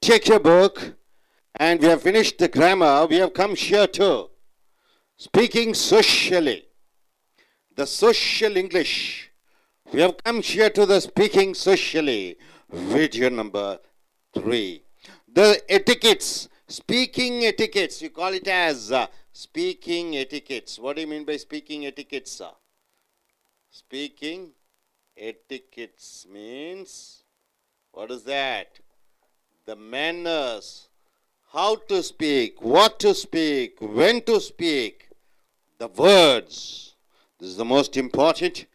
take your book and we have finished the grammar. We have come here to speaking socially. The social English. We have come here to the speaking socially. Video number 3. The etiquettes. Speaking etiquettes. You call it as speaking etiquettes. What do you mean by speaking etiquettes? Speaking etiquettes means, what is that? The manners. How to speak, what to speak, when to speak. The words. This is the most important.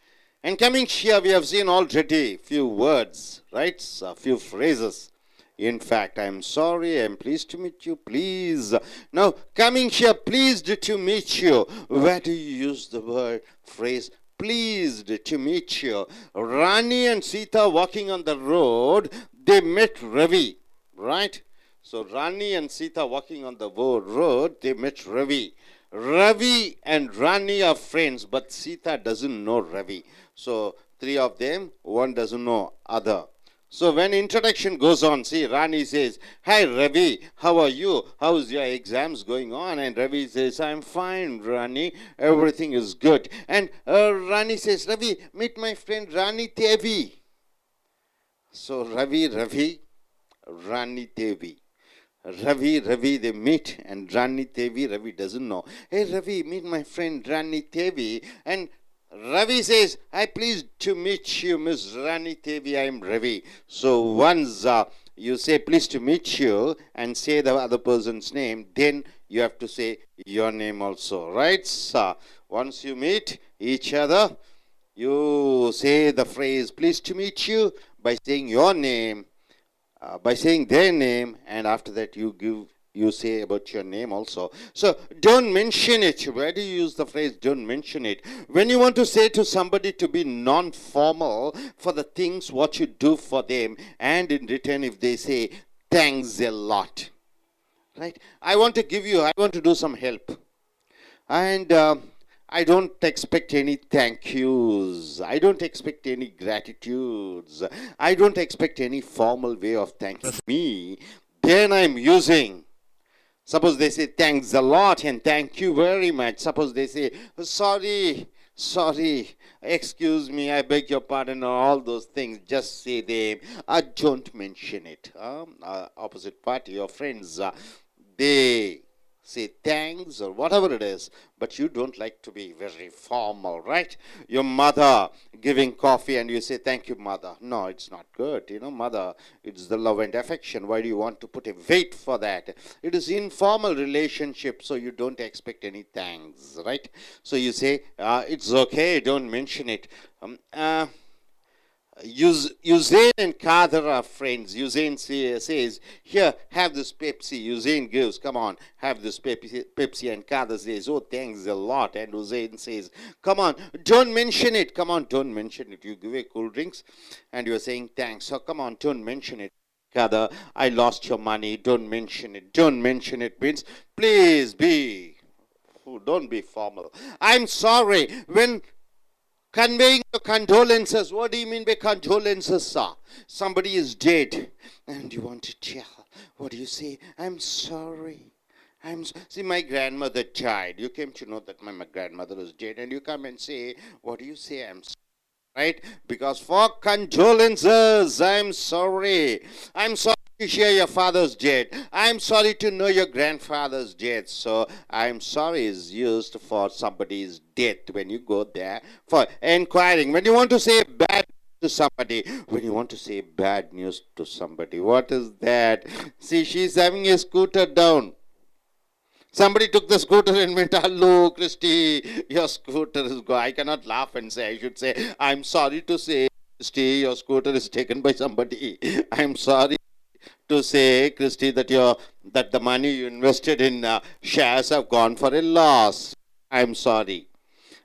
And coming here, we have seen already few words, right? A few phrases. In fact, I'm sorry, I'm pleased to meet you, please. Now, coming here, pleased to meet you. Where do you use the word, phrase, pleased to meet you? Rani and Sita walking on the road, they met Ravi, right? So, Rani and Sita walking on the road, they met Ravi. Ravi and Rani are friends, but Sita doesn't know Ravi. So, 3 of them, one doesn't know other. So, when introduction goes on, see, Rani says, "Hi Ravi, how are you? How's your exams going on?" And Ravi says, "I'm fine, Rani. Everything is good." And Rani says, "Ravi, meet my friend Rani Devi." So, Ravi, Rani Devi. Ravi, they meet, and Rani Devi, Ravi doesn't know. "Hey Ravi, meet my friend Rani Devi." And Ravi says, "I pleased to meet you, Miss Rani Devi, I'm Ravi." So once you say pleased to meet you and say the other person's name, then you have to say your name also, right? So once you meet each other, you say the phrase pleased to meet you by saying your name, by saying their name, and after that you say about your name also. So don't mention it. Where do you use the phrase don't mention it? When you want to say to somebody to be non-formal for the things what you do for them, and in return if they say thanks a lot, right? I want to do some help, and I don't expect any thank yous. I don't expect any gratitudes. I don't expect any formal way of thanking me. Then I'm using, suppose they say thanks a lot and thank you very much. Suppose they say sorry, excuse me, I beg your pardon, or all those things. Just say them. Don't mention it. Opposite party, your friends, they say thanks or whatever it is, but you don't like to be very formal, right? Your mother giving coffee and you say thank you, mother. No, it's not good. Mother, it's the love and affection. Why do you want to put a weight for that? It is informal relationship, so you don't expect any thanks, right? So you say it's okay, don't mention it. Usain and Kader are friends. Usain says, "Here, have this Pepsi." Usain gives, "Come on, have this Pepsi." And Kader says, "Oh, thanks a lot." And Usain says, "Come on, don't mention it. Come on, don't mention it." You give away cool drinks and you're saying thanks. So come on, don't mention it. Kader, "I lost your money. Don't mention it." Don't mention it means please don't be formal. "I'm sorry." When conveying your condolences, what do you mean by condolences, sir? Somebody is dead and you want to tell. What do you say? "I'm sorry. See, my grandmother died." You came to know that my grandmother was dead, and you come and say, what do you say? "I'm sorry." Right? Because for condolences, I'm sorry. I'm sorry to hear your father's dead. I'm sorry to know your grandfather's dead. So I'm sorry is used for somebody's death when you go there for inquiring. When you want to say bad to somebody, what is that? See, she's having a scooter down. Somebody took the scooter and went, "Hello, Christy, your scooter is gone." I cannot laugh and say, I should say, "I'm sorry to say, Christy, your scooter is taken by somebody. I'm sorry to say, Christy, that the money you invested in shares have gone for a loss. I'm sorry."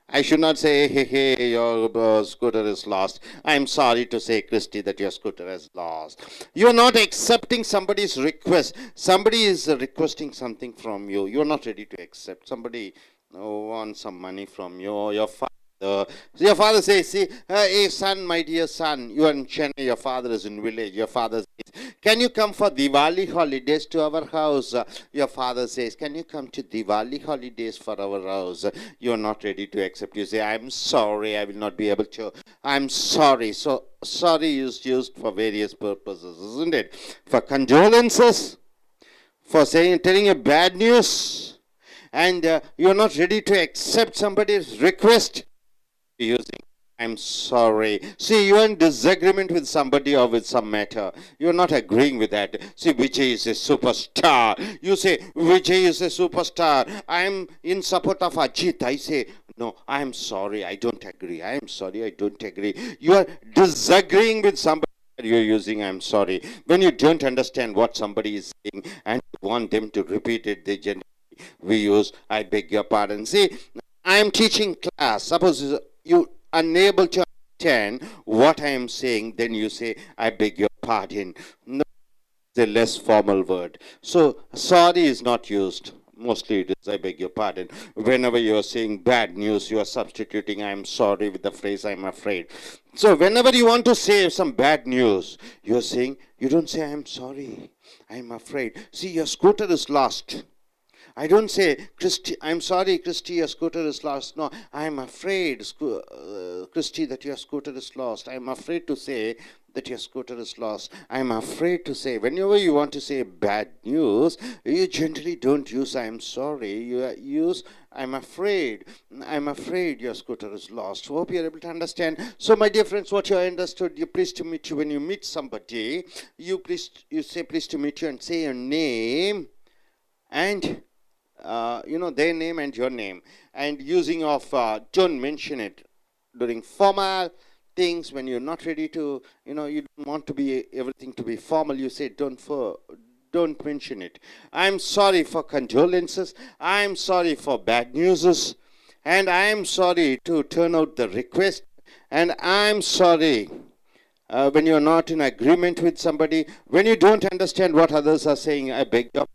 I should not say, "Hey, your scooter is lost." I'm sorry to say, Christy, that your scooter is lost. You're not accepting somebody's request. Somebody is requesting something from you. You're not ready to accept. Somebody wants some money from you. Your father So your father says, see, hey son, my dear son, you are in Chennai, your father is in village. Your father says, can you come for Diwali holidays to our house? Your father says, can you come to Diwali holidays for our house? You are not ready to accept. You say, I'm sorry, I will not be able to. I'm sorry. So sorry is used for various purposes, isn't it? For condolences, for saying, telling you bad news, and you're not ready to accept somebody's request, using I'm sorry. See, you're in disagreement with somebody or with some matter. You're not agreeing with that. See, Vijay is a superstar. You say, Vijay is a superstar. I'm in support of Ajit. I say, no, I'm sorry. I don't agree. I'm sorry. I don't agree. You are disagreeing with somebody. You're using I'm sorry. When you don't understand what somebody is saying and you want them to repeat it, they generally we use I beg your pardon. See, I am teaching class. Suppose you unable to understand what I am saying, then you say I beg your pardon. No, it's a less formal word. So sorry is not used. Mostly it is I beg your pardon. Whenever you are saying bad news, you are substituting I am sorry with the phrase I'm afraid. So whenever you want to say some bad news, you are saying, you don't say I am sorry, I am afraid. See, your scooter is lost. I don't say, Christy, I'm sorry, Christy, your scooter is lost. No, I'm afraid, Christy, that your scooter is lost. I'm afraid to say that your scooter is lost. I'm afraid to say, whenever you want to say bad news, you generally don't use I'm sorry. You use I'm afraid. I'm afraid your scooter is lost. Hope you're able to understand. So, my dear friends, what you understood, you're pleased to meet you. When you meet somebody, you say pleased to meet you and say your name and their name and your name, and using of don't mention it during formal things. When you're not ready to, you don't want to be everything to be formal, you say don't mention it. I'm sorry for condolences, I'm sorry for bad news, and I'm sorry to turn out the request, and I'm sorry when you're not in agreement with somebody, when you don't understand what others are saying, I beg your.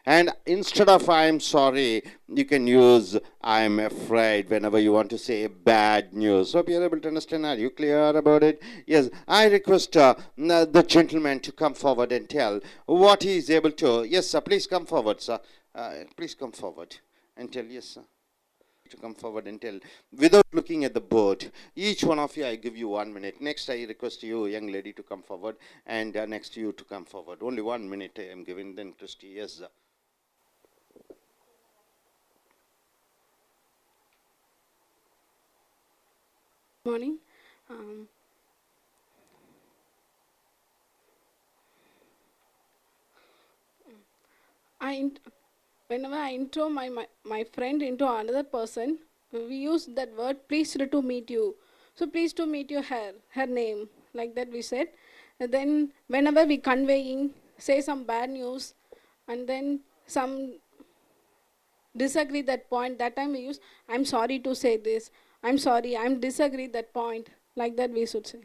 And instead of I'm sorry, you can use I'm afraid whenever you want to say bad news. Hope you're able to understand. Are you clear about it? Yes, I request the gentleman to come forward and tell what he is able to. Yes, sir, please come forward, sir. Please come forward and tell. Yes, sir. To come forward and tell without looking at the board. Each one of you, I give you 1 minute. Next, I request you, young lady, to come forward, and next to you to come forward. Only 1 minute I am giving. Then, Christy, yes, sir. Morning. Whenever I intro my friend into another person, we use that word pleased to meet you. So pleased to meet you, her name, like that we said. And then whenever we conveying, say some bad news, and then some disagree that point, that time we use I'm sorry to say this, I'm sorry, I'm disagree that point, like that we should say.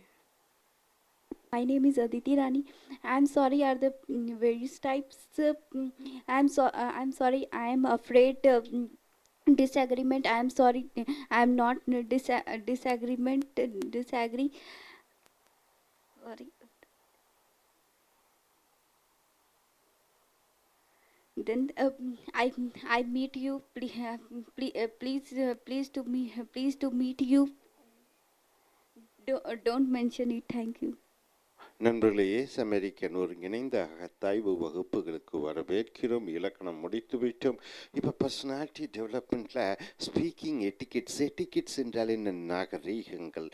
My name is Aditi Rani. I'm sorry. Are the various types? I'm sorry. I am afraid. Disagreement. I am sorry. I am not disagreement. Disagree. Sorry. Then I meet you. Please to meet you. Don't mention it. Thank you. நண்பர்களே, American ஒருங்கிணைந்த அகத்தாய்வு வகுப்புகளுக்கு வரவேற்கிறோம். இலக்கணம் முடித்து விட்டோம். இப்போ personality டெவலப்மெண்ட்டில் speaking எட்டிக்கெட்ஸ் என்றால் என்ன? நாகரீகங்கள்.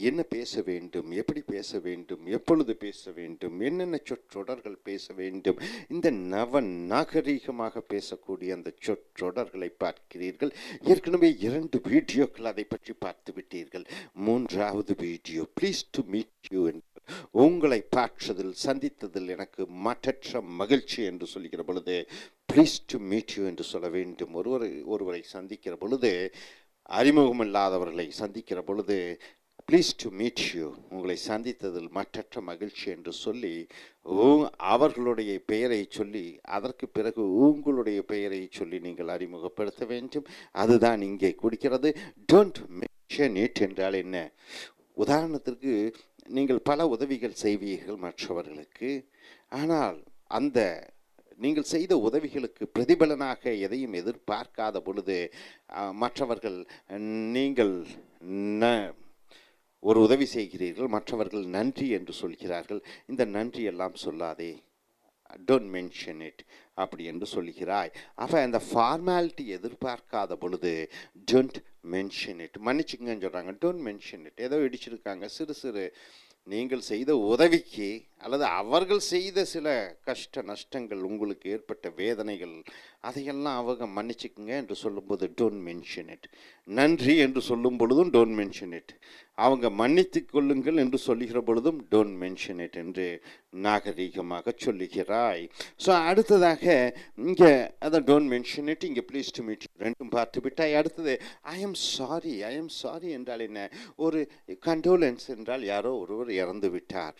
என்ன பேச வேண்டும், எப்படி பேச வேண்டும், எப்பொழுது பேச வேண்டும், என்னென்ன சொற்றொடர்கள் பேச வேண்டும், இந்த நாகரீகமாக பேசக்கூடிய அந்த சொற்றொடர்களை பார்க்கிறீர்கள். ஏற்கனவே 2 வீடியோக்கள் அதை பற்றி பார்த்து விட்டீர்கள். 3வது video please to meet you, உங்களை பார்த்ததில் சந்தித்ததில் எனக்கு மற்றற்ற மகிழ்ச்சி என்று சொல்லுகிற பொழுது ப்ளீஸ் டு மீட் யூ என்று சொல்ல வேண்டும். ஒருவரை சந்திக்கிற பொழுது, அறிமுகம் இல்லாதவர்களை சந்திக்கிற பொழுது ப்ளீஸ் டு மீட் யூ, உங்களை சந்தித்ததில் மற்றற்ற மகிழ்ச்சி என்று சொல்லி அவர்களுடைய பெயரை சொல்லி அதற்கு பிறகு உங்களுடைய பெயரை சொல்லி நீங்கள் அறிமுகப்படுத்த வேண்டும். அதுதான் இங்கே கொடுக்கிறது. டோன்ட் mention it என்றால் என்ன? உதாரணத்திற்கு நீங்கள் பல உதவிகள் செய்வீர்கள் மற்றவர்களுக்கு. ஆனால் அந்த நீங்கள் செய்த உதவிகளுக்கு பிரதிபலனாக எதையும் எதிர்பார்க்காத பொழுது மற்றவர்கள் நீங்கள் ஒரு உதவி செய்கிறீர்கள், மற்றவர்கள் நன்றி என்று சொல்கிறார்கள். இந்த நன்றி எல்லாம் சொல்லாதே, டோன்ட் மென்ஷன் இட் அப்படி என்று சொல்கிறாய். அப்போ அந்த ஃபார்மாலிட்டி எதிர்பார்க்காத பொழுது டோன்ட் மென்ஷன் இட், மன்னிச்சுங்கன்னு சொல்கிறாங்க, டோன்ட் மென்ஷன் இட். ஏதோ இடிச்சிருக்காங்க, சிறு சிறு நீங்கள் செய்த உதவிக்கு அல்லது அவர்கள் செய்த சில கஷ்ட நஷ்டங்கள், உங்களுக்கு ஏற்பட்ட வேதனைகள், அதையெல்லாம் அவங்க மன்னிச்சுக்குங்க என்று சொல்லும்போது டோன்ட் மென்ஷன் இட். நன்றி என்று சொல்லும் பொழுதும் டோன்ட் மென்ஷன் இட். அவங்க மன்னித்து கொள்ளுங்கள் என்று சொல்லுகிற பொழுதும் டோன்ட் மென்ஷன் இட் என்று நாகரீகமாக சொல்லுகிறாய். ஸோ அடுத்ததாக இங்கே அதை டோன்ட் மென்ஷன் இட், இங்கே ப்ளீஸ் டு மீட் ரெண்டும் பார்த்து விட்டாய். அடுத்தது ஐ எம் சாரி என்றால் என்ன? ஒரு கண்டோலன்ஸ் என்றால் யாரோ ஒருவர் இறந்து விட்டார்,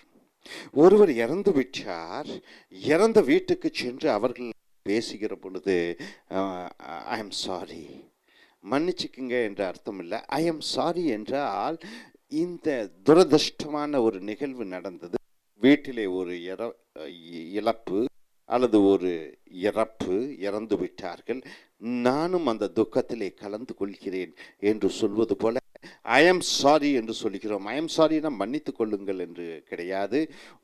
இறந்த வீட்டுக்கு சென்று அவர்கள் பேசுகிற பொழுது ஐ எம் சாரி, மன்னிச்சுக்குங்க என்ற அர்த்தம் இல்லை. ஐ எம் சாரி என்றால் இந்த துரதிருஷ்டமான ஒரு நிகழ்வு நடந்தது, வீட்டிலே ஒரு இழப்பு அல்லது ஒரு இறந்து விட்டார்கள், நானும் அந்த துக்கத்திலே கலந்து கொள்கிறேன் என்று சொல்வது போல ஐ எம் சாரி என்று சொல்கிறோம். ஐ எம் சாரினா மன்னித்து கொள்ளுங்கள் என்று கிடையாது.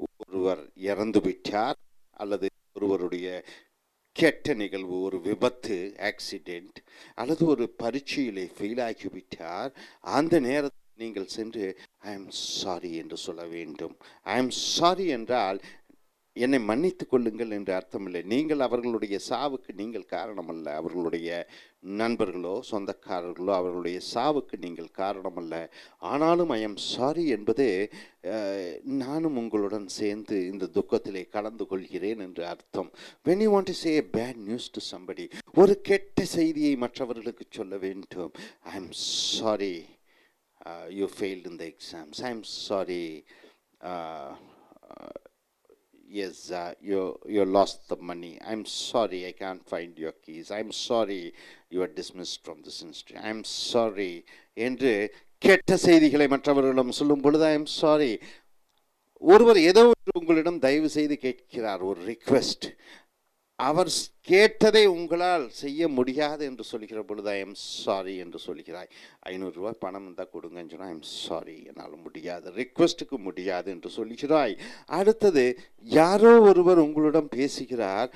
ஒருவர் இறந்து விட்டார் அல்லது ஒருவருடைய கெட்ட நிகழ்வு, ஒரு விபத்து, ஆக்சிடென்ட், அல்லது ஒரு பரீட்சையிலே ஃபெயில் ஆகிவிட்டார், அந்த நேரத்தில் நீங்கள் சென்று ஐ எம் சாரி என்று சொல்ல வேண்டும். ஐ எம் சாரி என்றால் என்னை மன்னித்து கொள்ளுங்கள் என்று அர்த்தமில்லை. நீங்கள் அவர்களுடைய சாவுக்கு நீங்கள் காரணமல்ல, அவர்களுடைய நண்பர்களோ சொந்தக்காரர்களோ அவர்களுடைய சாவுக்கு நீங்கள் காரணமல்ல. ஆனாலும் ஐ எம் சாரி என்பது நானும் உங்களுடன் சேர்ந்து இந்த துக்கத்திலே கலந்து கொள்கிறேன் என்று அர்த்தம். when you want to say a bad news to somebody, ஒரு கெட்ட செய்தியை மற்றவர்களுக்கு சொல்ல வேண்டும். I am sorry you failed in the exams. I am sorry yes you lost the money. I'm sorry I can't find your keys. I'm sorry you are dismissed from this institute. I'm sorry என்று கெட்ட செய்திகளை மற்றவர்களிடம் சொல்லும் பொழுது I am sorry. ஒருவர் ஏதோ உங்களிடம் தயவு செய்து கேட்கிறார், ஒரு ரிக்வெஸ்ட், அவர் கேட்டதை உங்களால் செய்ய முடியாது என்று சொல்கிற பொழுது ஐ எம் சாரி என்று சொல்கிறாய். 500 ரூபாய் பணம் இருந்தால் கொடுங்கன்னு சொன்னால் ஐ எம் சாரி, என்னால் முடியாது, ரிக்வெஸ்ட்டுக்கு முடியாது என்று சொல்கிறாய். அடுத்தது யாரோ ஒருவர் உங்களிடம் பேசுகிறார்,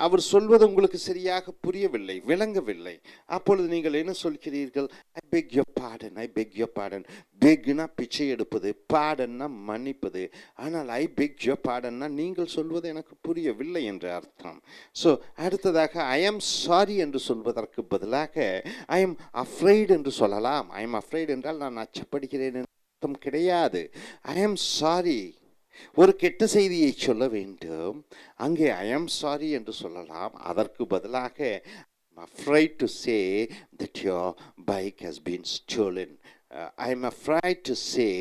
அவர் சொல்வது உங்களுக்கு சரியாக புரியவில்லை, விளங்கவில்லை. அப்பொழுது நீங்கள் என்ன சொல்கிறீர்கள்? ஐ பெக் யோர் பார்டன். பெக்னா பிச்சை எடுப்பது, பார்டன்னா மன்னிப்பது. ஆனால் ஐ பெக் யோர் பார்டன்னா நீங்கள் சொல்வது எனக்கு புரியவில்லை என்ற அர்த்தம். ஸோ அடுத்ததாக ஐ எம் சாரி என்று சொல்வதற்கு பதிலாக ஐ எம் அஃப்ரைட் என்று சொல்லலாம். ஐ எம் அஃப்ரைட் என்றால் நான் அச்சப்படுகிறேன் என்ற அர்த்தம் கிடையாது. ஐ எம் சாரி, ஒரு கெட்ட செய்தியை சொல்ல வேண்டும், அங்கே ஐ எம் சாரி என்று சொல்லலாம். அதற்கு பதிலாக I'm afraid to say that your bike has been stolen. I'm afraid to say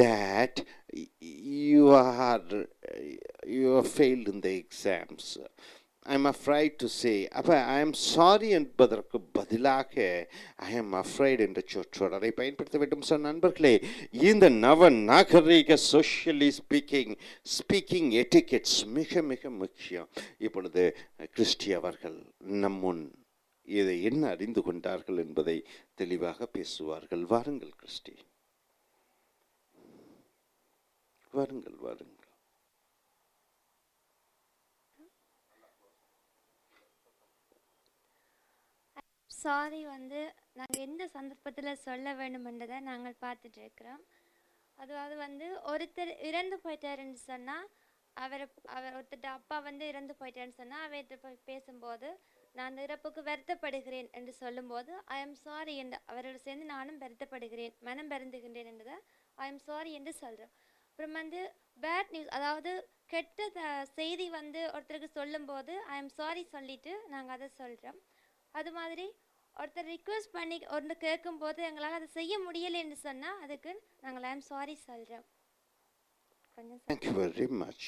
that you are failed in the exams. I'm afraid to say. அப்போ ஐ எம் சாரி என்பதற்கு பதிலாக I am afraid என்ற சொற்றொடரை பயன்படுத்த வேண்டும். Sir நண்பர்களே, இந்த நவ நாகரீக சோஷியலி ஸ்பீக்கிங் எட்டிகெட்ஸ் மிக மிக முக்கியம். இப்பொழுது கிறிஸ்டி அவர்கள் நம்முன் இதை என்ன அறிந்து கொண்டார்கள் என்பதை தெளிவாக பேசுவார்கள். வாருங்கள் கிறிஸ்டி, வாருங்கள். சாரி வந்து நாங்கள் எந்த சந்தர்ப்பத்தில் சொல்ல வேண்டுமென்றதை நாங்கள் பார்த்துட்டு இருக்கிறோம். அதாவது வந்து ஒருத்தர் இறந்து போயிட்டாருன்னு சொன்னால், அவர் ஒருத்தர் அப்பா வந்து இறந்து போயிட்டாருன்னு சொன்னால் அவர்கிட்ட போய் பேசும்போது நான் அந்த இறப்புக்கு வருத்தப்படுகிறேன் என்று சொல்லும்போது ஐ எம் சாரி என்று அவரோடு சேர்ந்து நானும் வருத்தப்படுகிறேன், மனம் வருந்துகின்றேன் என்றதை ஐ எம் சாரி என்று சொல்கிறோம். அப்புறம் வந்து பேட் நியூஸ், அதாவது கெட்ட செய்தி வந்து ஒருத்தருக்கு சொல்லும்போது ஐ எம் சாரி சொல்லிவிட்டு நாங்கள் அதை சொல்கிறோம். அது மாதிரி ஒருத்தர் ரிக்வெஸ்ட் பண்ணி ஒன்று கேட்கும்போது எங்களால் அதை செய்ய முடியலைன்னு சொன்னால் அதுக்கு நாங்கள் ஐ எம் சாரி சொல்கிறோம். கொஞ்சம் Thank you very much.